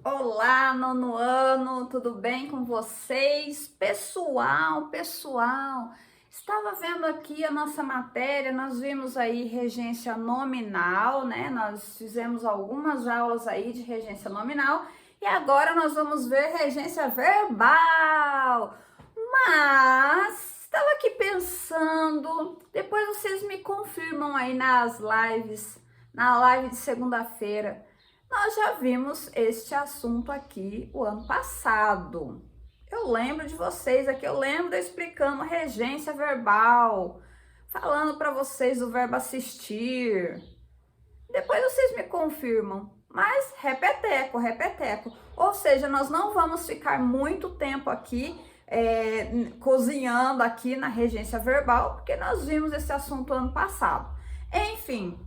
Olá, nono ano, tudo bem com vocês? Pessoal, estava vendo aqui a nossa matéria, nós vimos aí regência nominal, né? Nós fizemos algumas aulas aí de regência nominal e agora nós vamos ver regência verbal. Mas estava aqui pensando, depois vocês me confirmam aí nas lives, na live de segunda-feira. Nós já vimos este assunto aqui o ano passado. Eu lembro de vocês aqui, eu lembro explicando regência verbal, falando para vocês do verbo assistir. Depois vocês me confirmam, mas repeteco, repeteco. Ou seja, nós não vamos ficar muito tempo aqui cozinhando aqui na regência verbal, porque nós vimos esse assunto ano passado. Enfim,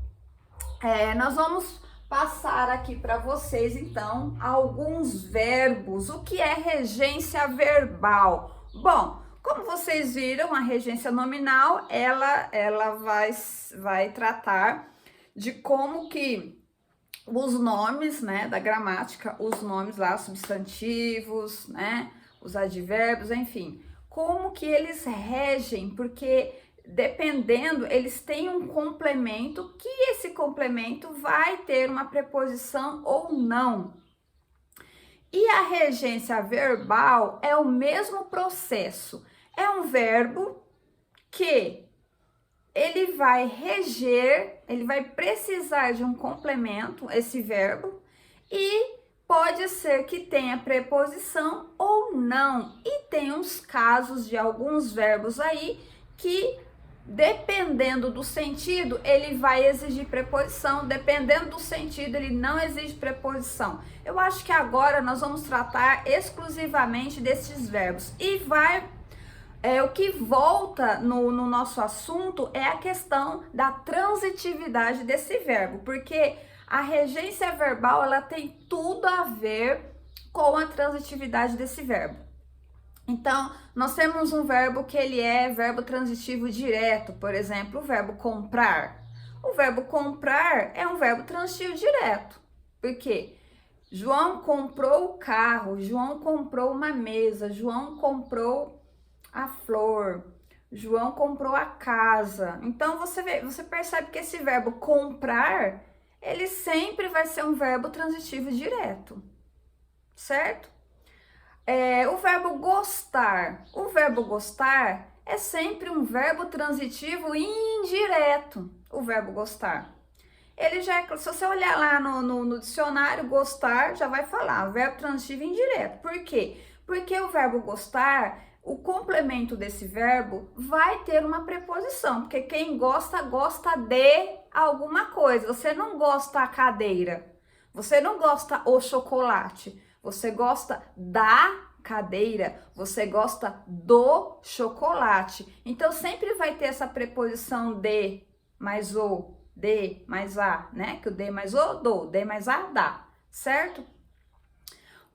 nós vamos passar aqui para vocês, então, alguns verbos. O que é regência verbal? Bom, como vocês viram, a regência nominal, ela vai tratar de como que os nomes, né, da gramática, os nomes lá, substantivos, né, os advérbios, enfim, como que eles regem, porque dependendo, eles têm um complemento, que esse complemento vai ter uma preposição ou não. E a regência verbal é o mesmo processo. É um verbo que ele vai reger, ele vai precisar de um complemento, esse verbo, e pode ser que tenha preposição ou não. E tem uns casos de alguns verbos aí que, dependendo do sentido, ele vai exigir preposição, dependendo do sentido, ele não exige preposição. Eu acho que agora nós vamos tratar exclusivamente desses verbos e o que volta no nosso assunto é a questão da transitividade desse verbo, porque a regência verbal ela tem tudo a ver com a transitividade desse verbo. Então, nós temos um verbo que ele é verbo transitivo direto, por exemplo, o verbo comprar. O verbo comprar é um verbo transitivo direto. Por quê? João comprou o carro, João comprou uma mesa, João comprou a flor, João comprou a casa. Então, você percebe que esse verbo comprar, ele sempre vai ser um verbo transitivo direto, certo? O verbo gostar. O verbo gostar é sempre um verbo transitivo indireto. O verbo gostar. Ele já é, se você olhar lá no dicionário, gostar já vai falar verbo transitivo indireto. Por quê? Porque o verbo gostar, o complemento desse verbo vai ter uma preposição. Porque quem gosta, gosta de alguma coisa. Você não gosta a cadeira. Você não gosta o chocolate. Você gosta da cadeira, você gosta do chocolate. Então, sempre vai ter essa preposição de mais o, de mais a, né? Que o de mais o, do, de mais a, dá, certo?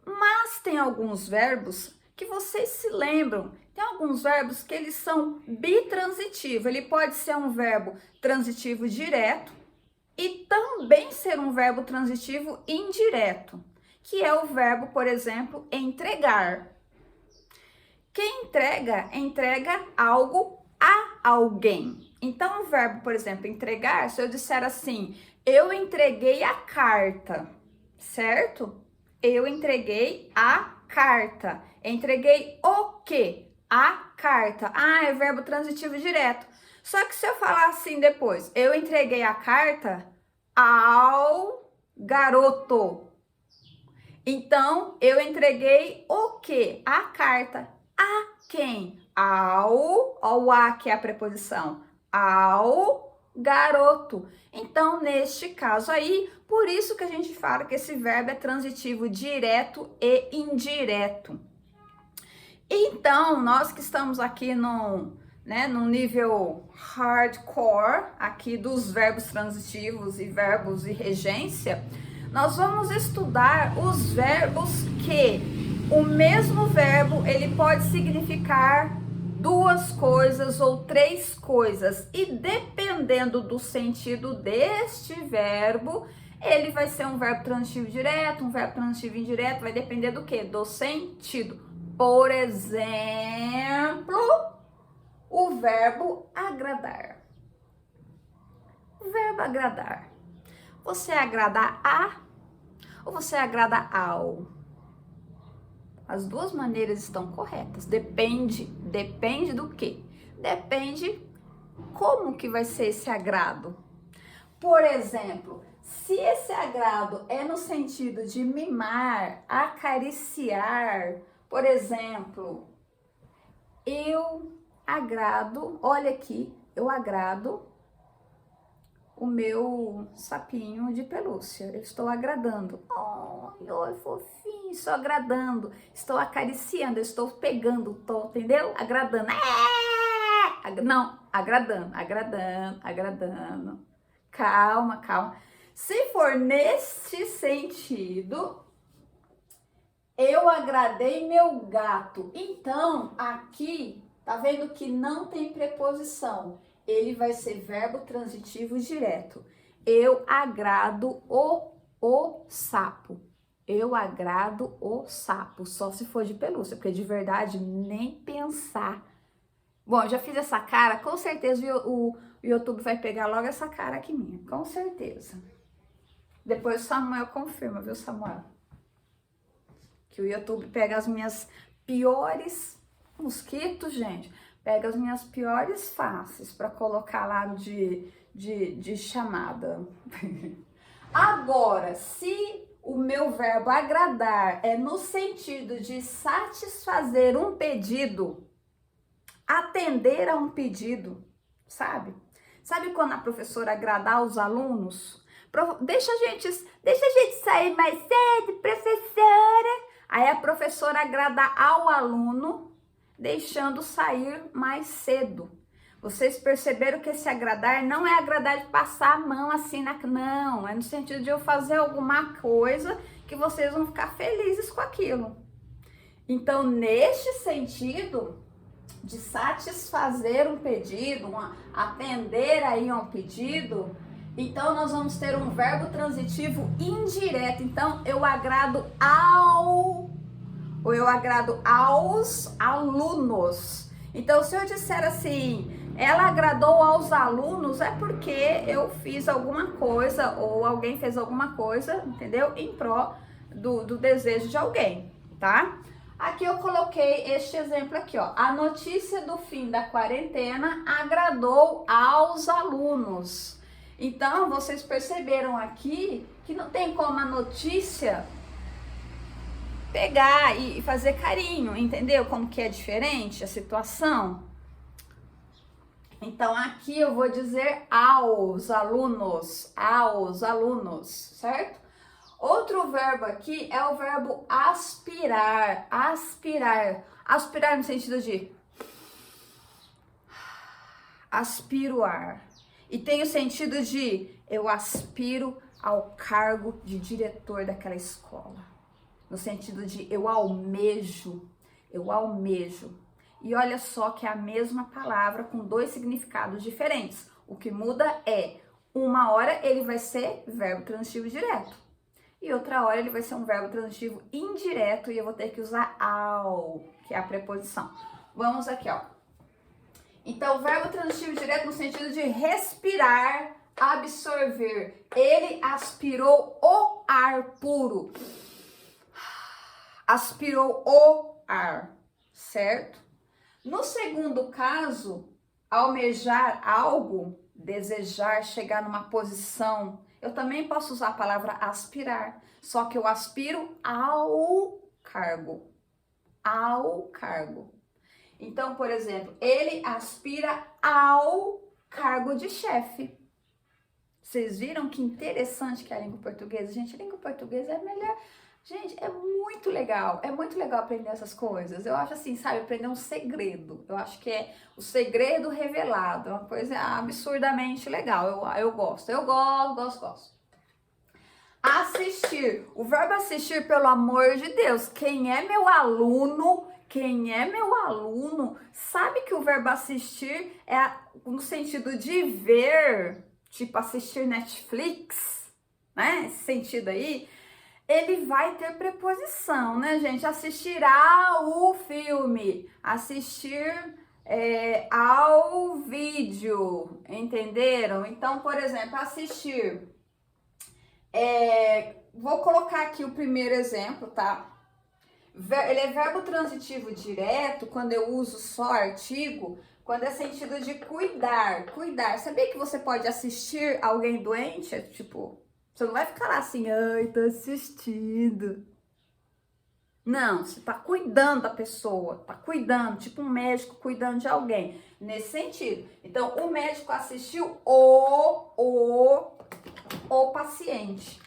Mas tem alguns verbos que vocês se lembram. Tem alguns verbos que eles são bitransitivos. Ele pode ser um verbo transitivo direto e também ser um verbo transitivo indireto, que é o verbo, por exemplo, entregar. Quem entrega, entrega algo a alguém. Então, o verbo, por exemplo, entregar, se eu disser assim, eu entreguei a carta, certo? Eu entreguei a carta. Entreguei o quê? A carta. Ah, é verbo transitivo direto. Só que se eu falar assim depois, eu entreguei a carta ao garoto. Então, eu entreguei o quê? A carta. A quem? Ao a que é a preposição. Ao garoto. Então, neste caso aí, por isso que a gente fala que esse verbo é transitivo direto e indireto. Então, nós que estamos aqui no nível hardcore aqui dos verbos transitivos e verbos de regência, nós vamos estudar os verbos que o mesmo verbo ele pode significar duas coisas ou três coisas e dependendo do sentido deste verbo, Ele vai ser um verbo transitivo direto, um verbo transitivo indireto, vai depender do quê? Do sentido. Por exemplo, o verbo agradar. O verbo agradar. Você agrada a ou você agrada ao? As duas maneiras estão corretas. Depende do quê? Depende como que vai ser esse agrado. Por exemplo, se esse agrado é no sentido de mimar, acariciar, por exemplo, eu agrado, olha aqui, eu agrado o meu sapinho de pelúcia, eu estou agradando. Oi, fofinho, estou agradando, estou acariciando, eu estou pegando, entendeu? Agradando. Não, agradando. Calma. Se for neste sentido, eu agradei meu gato. Então, aqui, tá vendo que não tem preposição. Ele vai ser verbo transitivo direto. Eu agrado o sapo. Eu agrado o sapo. Só se for de pelúcia, porque de verdade, nem pensar. Bom, já fiz essa cara, com certeza o YouTube vai pegar logo essa cara aqui minha, com certeza. Depois o Samuel confirma, viu, Samuel? Que o YouTube pega as minhas piores mosquitos, gente. Pega as minhas piores faces para colocar lá de chamada. Agora, se o meu verbo agradar é no sentido de satisfazer um pedido, atender a um pedido, sabe? Sabe quando a professora agradar os alunos? Deixa a gente sair mais cedo, professora. Aí a professora agrada ao aluno, deixando sair mais cedo. Vocês perceberam que esse agradar não é agradar de passar a mão assim não, é no sentido de eu fazer alguma coisa que vocês vão ficar felizes com aquilo. Então, neste sentido de satisfazer um pedido, atender aí a um pedido, então nós vamos ter um verbo transitivo indireto. Então, eu agrado ou eu agrado aos alunos. Então, se eu disser assim, ela agradou aos alunos, é porque eu fiz alguma coisa ou alguém fez alguma coisa, entendeu? Em pró do desejo de alguém, tá? Aqui eu coloquei este exemplo aqui, ó. A notícia do fim da quarentena agradou aos alunos. Então, vocês perceberam aqui que não tem como a notícia pegar e fazer carinho, entendeu? Como que é diferente a situação? Então, aqui eu vou dizer aos alunos, certo? Outro verbo aqui é o verbo aspirar, aspirar no sentido de aspiro ar. E tem o sentido de eu aspiro ao cargo de diretor daquela escola. No sentido de eu almejo. E olha só que é a mesma palavra com dois significados diferentes. O que muda é, uma hora ele vai ser verbo transitivo direto. E outra hora ele vai ser um verbo transitivo indireto e eu vou ter que usar ao, que é a preposição. Vamos aqui, ó. Então, verbo transitivo direto no sentido de respirar, absorver. Ele aspirou o ar puro. Aspirou o ar, certo? No segundo caso, almejar algo, desejar chegar numa posição, eu também posso usar a palavra aspirar, só que eu aspiro ao cargo. Então, por exemplo, ele aspira ao cargo de chefe. Vocês viram que interessante que é a língua portuguesa? Gente, a língua portuguesa é melhor. Gente, é muito legal aprender essas coisas. Eu acho assim, sabe, aprender um segredo. Eu acho que é o segredo revelado, é uma coisa absurdamente legal. Eu gosto. Assistir. O verbo assistir, pelo amor de Deus, quem é meu aluno, sabe que o verbo assistir é no sentido de ver, tipo assistir Netflix, né? Esse sentido aí, ele vai ter preposição, né, gente? Assistirá o filme, assistir ao vídeo, entenderam? Então, por exemplo, assistir. Vou colocar aqui o primeiro exemplo, tá? Ele é verbo transitivo direto quando eu uso só artigo, quando é sentido de cuidar, cuidar. Sabia que você pode assistir alguém doente? É tipo, você não vai ficar lá assim, ai, tô assistindo. Não, você tá cuidando da pessoa, tá cuidando, tipo um médico cuidando de alguém, nesse sentido. Então, o médico assistiu o paciente.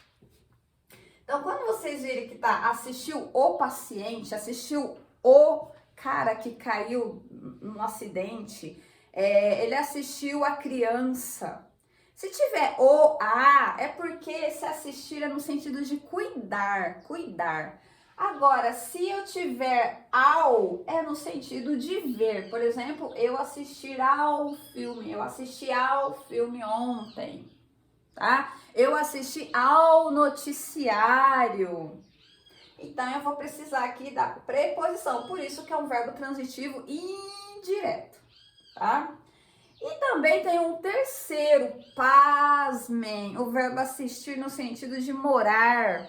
Então, quando vocês virem que tá assistiu o paciente, assistiu o cara que caiu no acidente, ele assistiu a criança. Se tiver o a, é porque esse assistir é no sentido de cuidar, cuidar. Agora, se eu tiver ao, é no sentido de ver. Por exemplo, eu assisti ao filme ontem, tá? Eu assisti ao noticiário. Então, eu vou precisar aqui da preposição, por isso que é um verbo transitivo indireto, tá? E também tem um terceiro, pasmem, o verbo assistir no sentido de morar.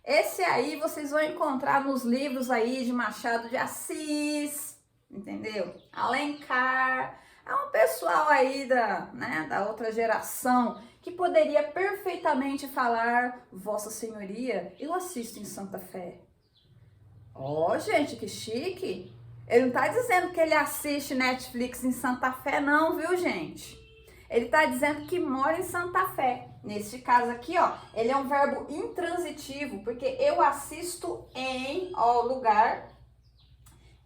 Esse aí vocês vão encontrar nos livros aí de Machado de Assis, entendeu? Alencar, é um pessoal aí da outra geração que poderia perfeitamente falar, Vossa Senhoria, eu assisto em Santa Fé. Ó, gente, que chique! Ele não tá dizendo que ele assiste Netflix em Santa Fé, não, viu, gente? Ele tá dizendo que mora em Santa Fé. Neste caso aqui, ó, ele é um verbo intransitivo, porque eu assisto em lugar.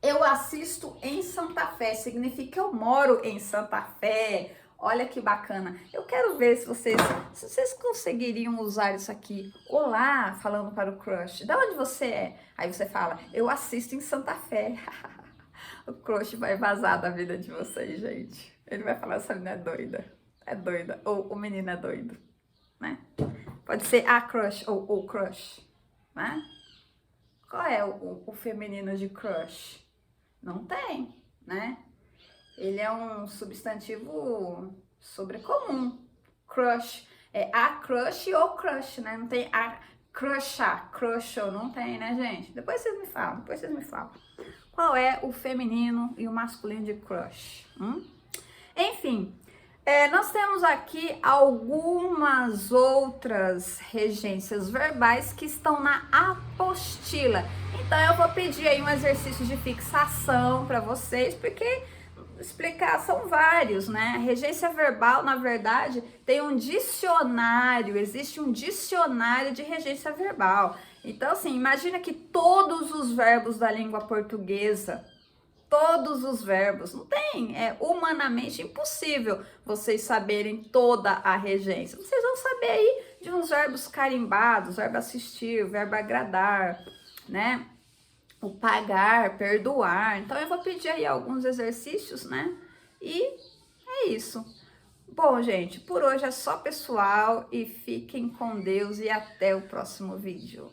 Eu assisto em Santa Fé, significa que eu moro em Santa Fé. Olha que bacana. Eu quero ver se vocês conseguiriam usar isso aqui. Olá, falando para o crush. Da onde você é? Aí você fala, eu assisto em Santa Fé. O crush vai vazar da vida de vocês, gente. Ele vai falar, essa menina é doida. É doida. Ou o menino é doido, né? Pode ser a crush ou o crush, né? Qual é o feminino de crush? Não tem, né? Ele é um substantivo sobrecomum. Crush. É a crush ou crush, né? Não tem a crushar, crushou, não tem, né, gente? Depois vocês me falam, Qual é o feminino e o masculino de crush? Enfim, nós temos aqui algumas outras regências verbais que estão na apostila. Então, eu vou pedir aí um exercício de fixação para vocês, porque explicar são vários, né? A regência verbal, na verdade, tem um dicionário, existe um dicionário de regência verbal. Então, assim, imagina que todos os verbos da língua portuguesa, todos os verbos, não tem, é humanamente impossível vocês saberem toda a regência. Vocês vão saber aí de uns verbos carimbados, verbo assistir, verbo agradar, né? O pagar, perdoar. Então, eu vou pedir aí alguns exercícios, né? E é isso. Bom, gente, por hoje é só, pessoal, e fiquem com Deus e até o próximo vídeo.